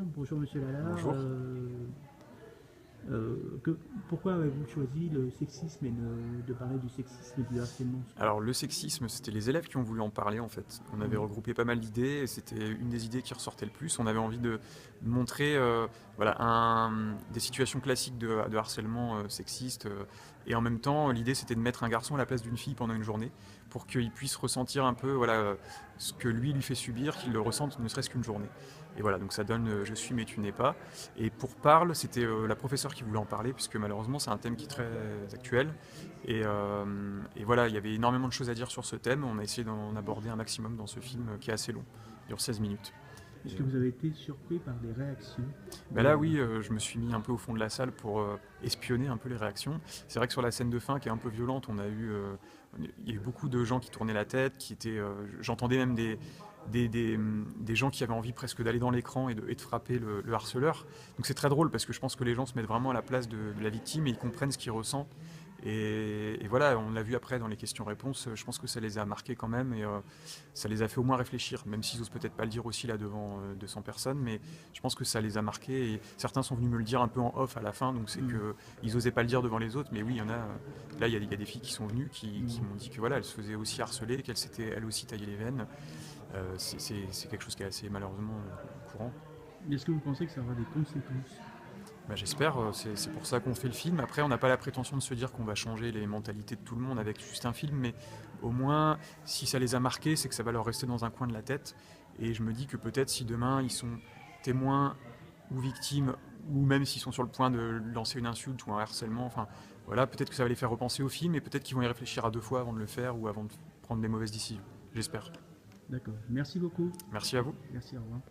bonjour Monsieur Lallard. Bonjour. Pourquoi avez-vous choisi le sexisme et de parler du sexisme et du harcèlement scolaire? Alors le sexisme, c'était les élèves qui ont voulu en parler en fait. On avait Oui. regroupé pas mal d'idées et c'était une des idées qui ressortait le plus. On avait envie de montrer voilà, des situations classiques de harcèlement sexiste et en même temps l'idée c'était de mettre un garçon à la place d'une fille pendant une journée pour qu'il puisse ressentir un peu voilà, ce que lui fait subir, qu'il le ressente ne serait-ce qu'une journée. Et voilà, donc ça donne Je suis mais tu n'es pas. Et pour Parle, c'était la professeure qui voulait en parler, puisque malheureusement c'est un thème qui est très actuel. Et voilà, il y avait énormément de choses à dire sur ce thème. On a essayé d'en aborder un maximum dans ce film qui est assez long, il dure 16 minutes. Est-ce Et, que vous avez été surpris par les réactions ben là, oui, je me suis mis un peu au fond de la salle pour espionner un peu les réactions. C'est vrai que sur la scène de fin, qui est un peu violente, il y a eu beaucoup de gens qui tournaient la tête, j'entendais même des gens qui avaient envie presque d'aller dans l'écran et de frapper le harceleur. Donc c'est très drôle parce que je pense que les gens se mettent vraiment à la place de la victime et ils comprennent ce qu'ils ressentent. Et voilà, on l'a vu après dans les questions-réponses, je pense que ça les a marqués quand même et ça les a fait au moins réfléchir, même s'ils osent peut-être pas le dire aussi là devant 200 personnes, mais je pense que ça les a marqués et certains sont venus me le dire un peu en off à la fin, donc c'est que ils osaient pas le dire devant les autres, mais oui, il y en a, là il y a des filles qui sont venues qui m'ont dit que voilà, elles se faisaient aussi harceler, qu'elles s'étaient elles aussi taillées les veines. C'est quelque chose qui est assez malheureusement courant. Est-ce que vous pensez que ça aura des conséquences? Bah, j'espère, c'est pour ça qu'on fait le film. Après, on n'a pas la prétention de se dire qu'on va changer les mentalités de tout le monde avec juste un film, mais au moins, si ça les a marqués, c'est que ça va leur rester dans un coin de la tête. Et je me dis que peut-être si demain ils sont témoins ou victimes, ou même s'ils sont sur le point de lancer une insulte ou un harcèlement, enfin voilà, peut-être que ça va les faire repenser au film et peut-être qu'ils vont y réfléchir à deux fois avant de le faire ou avant de prendre des mauvaises décisions. J'espère. D'accord. Merci beaucoup. Merci à vous. Merci, au revoir.